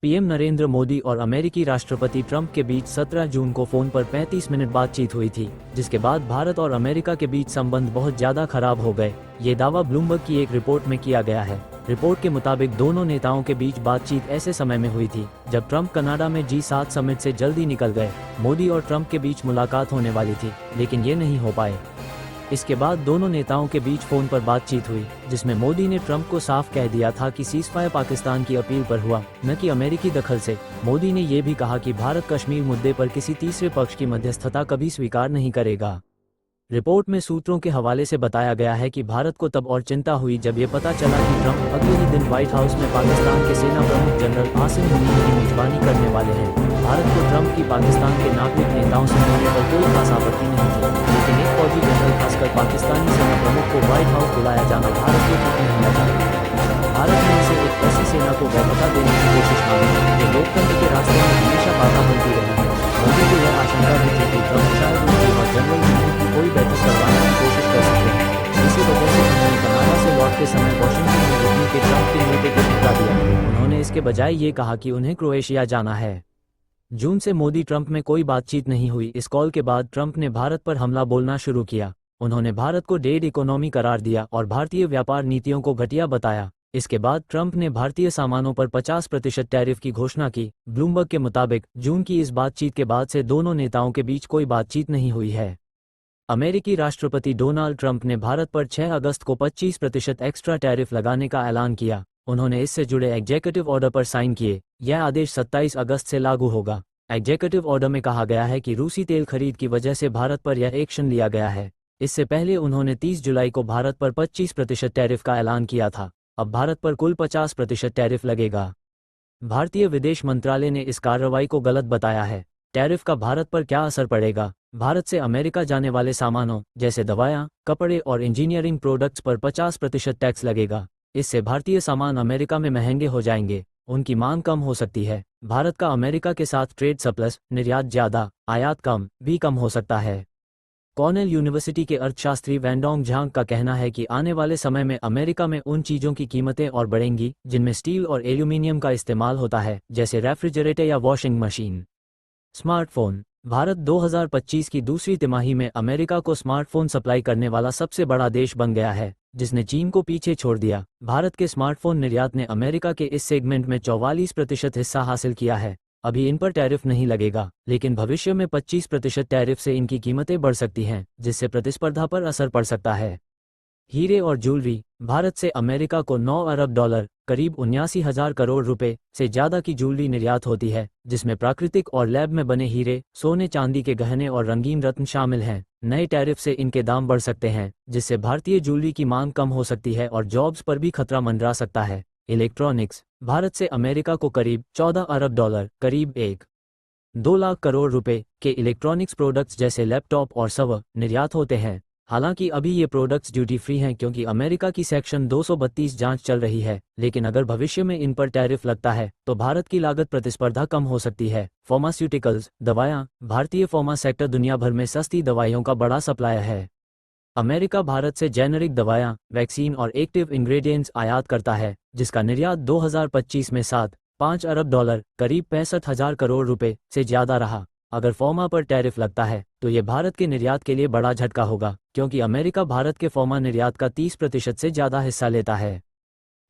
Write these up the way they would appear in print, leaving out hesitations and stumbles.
PM Narendra Modi और अमेरिकी राष्ट्रपति ट्रंप के बीच 17 जून को फोन पर 35 मिनट बातचीत हुई थी, जिसके बाद भारत और अमेरिका के बीच संबंध बहुत ज्यादा खराब हो गए। ये दावा ब्लूमबर्ग की एक रिपोर्ट में किया गया है। रिपोर्ट के मुताबिक दोनों नेताओं के बीच बातचीत ऐसे समय में हुई थी जब ट्रंप कनाडा में G7 समिट से जल्दी निकल गए। मोदी और ट्रंप के बीच मुलाकात होने वाली थी, लेकिन ये नहीं हो पाए। इसके बाद दोनों नेताओं के बीच फोन पर बातचीत हुई, जिसमें मोदी ने ट्रंप को साफ कह दिया था कि सीज़फायर पाकिस्तान की अपील पर हुआ, न कि अमेरिकी दखल से। मोदी ने यह भी कहा कि भारत कश्मीर मुद्दे पर किसी तीसरे पक्ष की मध्यस्थता कभी स्वीकार नहीं करेगा। रिपोर्ट में सूत्रों के हवाले से बताया गया है कि भारत को तब और चिंता हुई जब ये पता चला कि ट्रंप अगले ही दिन व्हाइट हाउस में पाकिस्तान के सेना प्रमुख जनरल आसिम मुनीर की मेजबानी करने वाले हैं। भारत को ट्रंप की पाकिस्तान के नागरिक नेताओं से मिलने पर कोई खास आपत्ति नहीं थी, लेकिन एक फौजी जनरल खासकर पाकिस्तानी सेना प्रमुख को व्हाइट हाउस बुलाया जाना भारत को ठीक नहीं लगा। भारत ने इसे एक ऐसी सेना को वैधता देने की कोशिश मानी जो लोकतंत्र के रास्ते में हमेशा बाधा बनती रही है। मोदी को यह आशंका भी थी कि ट्रंप शायद उनके और जनरल मुनीर की कोई बैठक करवाने की कोशिश कर सकते हैं। इसी वजह से उन्होंने कनाडा से लौटते समय वॉशिंगटन में रुकने के ट्रंप के नीति को ठुकरा दिया। उन्होंने इसके बजाय ये कहा कि उन्हें क्रोएशिया जाना है। जून से मोदी ट्रंप में कोई बातचीत नहीं हुई। इस कॉल के बाद ट्रंप ने भारत पर हमला बोलना शुरू किया। उन्होंने भारत को डेड इकोनॉमी करार दिया और भारतीय व्यापार नीतियों को घटिया बताया। इसके बाद ट्रंप ने भारतीय सामानों पर 50% टैरिफ की घोषणा की। ब्लूमबर्ग के मुताबिक जून की इस बातचीत के बाद से दोनों नेताओं के बीच कोई बातचीत नहीं हुई है। अमेरिकी राष्ट्रपति डोनाल्ड ट्रंप ने भारत पर 6 अगस्त को 25% एक्स्ट्रा टैरिफ लगाने का ऐलान किया। उन्होंने इससे जुड़े एग्जीक्यूटिव ऑर्डर पर साइन किए। यह आदेश 27 अगस्त से लागू होगा। एग्जीक्यूटिव ऑर्डर में कहा गया है कि रूसी तेल खरीद की वजह से भारत पर यह एक्शन लिया गया है। इससे पहले उन्होंने 30 जुलाई को भारत पर 25% टैरिफ का ऐलान किया था। अब भारत पर कुल 50% टैरिफ लगेगा। भारतीय विदेश मंत्रालय ने इस कार्रवाई को गलत बताया है। टैरिफ का भारत पर क्या असर पड़ेगा? भारत से अमेरिका जाने वाले सामानों जैसे दवाएं, कपड़े और इंजीनियरिंग प्रोडक्ट्स पर 50% टैक्स लगेगा। इससे भारतीय सामान अमेरिका में महंगे हो जाएंगे। उनकी मांग कम हो सकती है। भारत का अमेरिका के साथ ट्रेड सरप्लस, निर्यात ज्यादा, आयात कम भी कम हो सकता है। कॉर्नेल यूनिवर्सिटी के अर्थशास्त्री वैंडोंग झांग का कहना है कि आने वाले समय में अमेरिका में उन चीजों की कीमतें और बढ़ेंगी जिनमें स्टील और एल्यूमिनियम का इस्तेमाल होता है, जैसे रेफ्रिजरेटर या वॉशिंग मशीन। स्मार्टफोन। भारत 2025 की दूसरी तिमाही में अमेरिका को स्मार्टफोन सप्लाई करने वाला सबसे बड़ा देश बन गया है, जिसने चीन को पीछे छोड़ दिया। भारत के स्मार्टफोन निर्यात ने अमेरिका के इस सेगमेंट में 44% हिस्सा हासिल किया है। अभी इन पर टैरिफ नहीं लगेगा, लेकिन भविष्य में 25% टैरिफ से इनकी कीमतें बढ़ सकती हैं, जिससे प्रतिस्पर्धा पर असर पड़ सकता है। हीरे और ज्वेलरी। भारत से अमेरिका को 9 अरब डॉलर, करीब 79,000 करोड़ रुपए से ज्यादा की ज्वेलरी निर्यात होती है, जिसमें प्राकृतिक और लैब में बने हीरे, सोने चांदी के गहने और रंगीन रत्न शामिल हैं। नए टैरिफ से इनके दाम बढ़ सकते हैं, जिससे भारतीय ज्वेलरी की मांग कम हो सकती है और जॉब्स पर भी खतरा मंडरा सकता है। इलेक्ट्रॉनिक्स। भारत से अमेरिका को करीब 14 अरब डॉलर, करीब 1.2 लाख करोड़ रुपए के इलेक्ट्रॉनिक्स प्रोडक्ट्स जैसे लैपटॉप और सर्वर निर्यात होते हैं। हालांकि अभी ये प्रोडक्ट्स ड्यूटी फ्री हैं क्योंकि अमेरिका की सेक्शन 232 जांच चल रही है, लेकिन अगर भविष्य में इन पर टैरिफ लगता है तो भारत की लागत प्रतिस्पर्धा कम हो सकती है। फार्मास्यूटिकल्स। दवाएं। भारतीय फार्मा सेक्टर दुनिया भर में सस्ती दवाइयों का बड़ा सप्लायर है। अमेरिका भारत से जेनेरिक दवाएं, वैक्सीन और एक्टिव इंग्रेडिएंट्स आयात करता है, जिसका निर्यात 2025 में 7.5 अरब डॉलर, करीब 65,000 करोड़ रुपए से ज्यादा रहा। अगर फार्मा पर टैरिफ लगता है तो ये भारत के निर्यात के लिए बड़ा झटका होगा, क्योंकि अमेरिका भारत के फार्मा निर्यात का 30% से ज्यादा हिस्सा लेता है।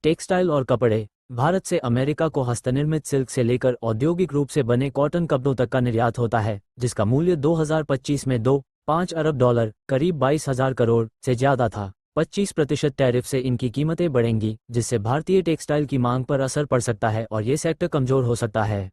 टेक्सटाइल और कपड़े। भारत से अमेरिका को हस्तनिर्मित सिल्क से लेकर औद्योगिक रूप से बने कॉटन कपड़ों तक का निर्यात होता है, जिसका मूल्य 2025 में 2.5 अरब डॉलर, करीब 22,000 करोड़ से ज्यादा था। 25% टैरिफ से इनकी कीमतें बढ़ेंगी, जिससे भारतीय टेक्सटाइल की मांग पर असर पड़ सकता है और ये सेक्टर कमजोर हो सकता है।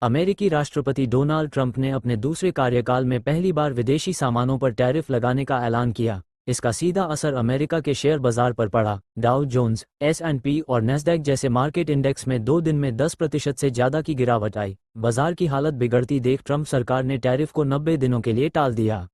अमेरिकी राष्ट्रपति डोनाल्ड ट्रंप ने अपने दूसरे कार्यकाल में पहली बार विदेशी सामानों पर टैरिफ लगाने का ऐलान किया। इसका सीधा असर अमेरिका के शेयर बाजार पर पड़ा। डाउ जोन्स, S&P और नैस्डैक जैसे मार्केट इंडेक्स में 2 दिन में 10% से ज्यादा की गिरावट आई। बाजार की हालत बिगड़ती देख ट्रंप सरकार ने टैरिफ को 90 दिनों के लिए टाल दिया।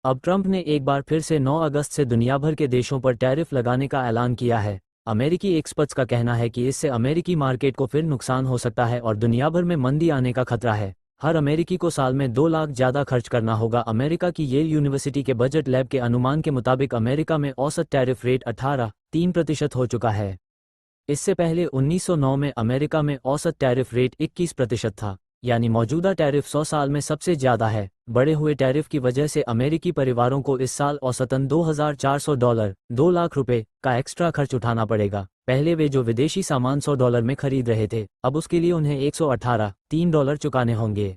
अब ट्रंप ने एक बार फिर से 9 अगस्त से दुनिया भर के देशों पर टैरिफ लगाने का ऐलान किया है। अमेरिकी एक्सपर्ट्स का कहना है कि इससे अमेरिकी मार्केट को फिर नुकसान हो सकता है और दुनिया भर में मंदी आने का खतरा है। हर अमेरिकी को साल में 2 लाख ज्यादा खर्च करना होगा। अमेरिका की येल यूनिवर्सिटी के बजट लैब के अनुमान के मुताबिक अमेरिका में औसत टैरिफ रेट 18.3% हो चुका है। इससे पहले 1909 में अमेरिका में औसत टैरिफ रेट 21% था, यानी मौजूदा टैरिफ 100 साल में सबसे ज़्यादा है। बढ़े हुए टैरिफ की वजह से अमेरिकी परिवारों को इस साल औसतन $2,400 2 लाख रुपए का एक्स्ट्रा खर्च उठाना पड़ेगा। पहले वे जो विदेशी सामान $100 में खरीद रहे थे, अब उसके लिए उन्हें $118 $3 चुकाने होंगे।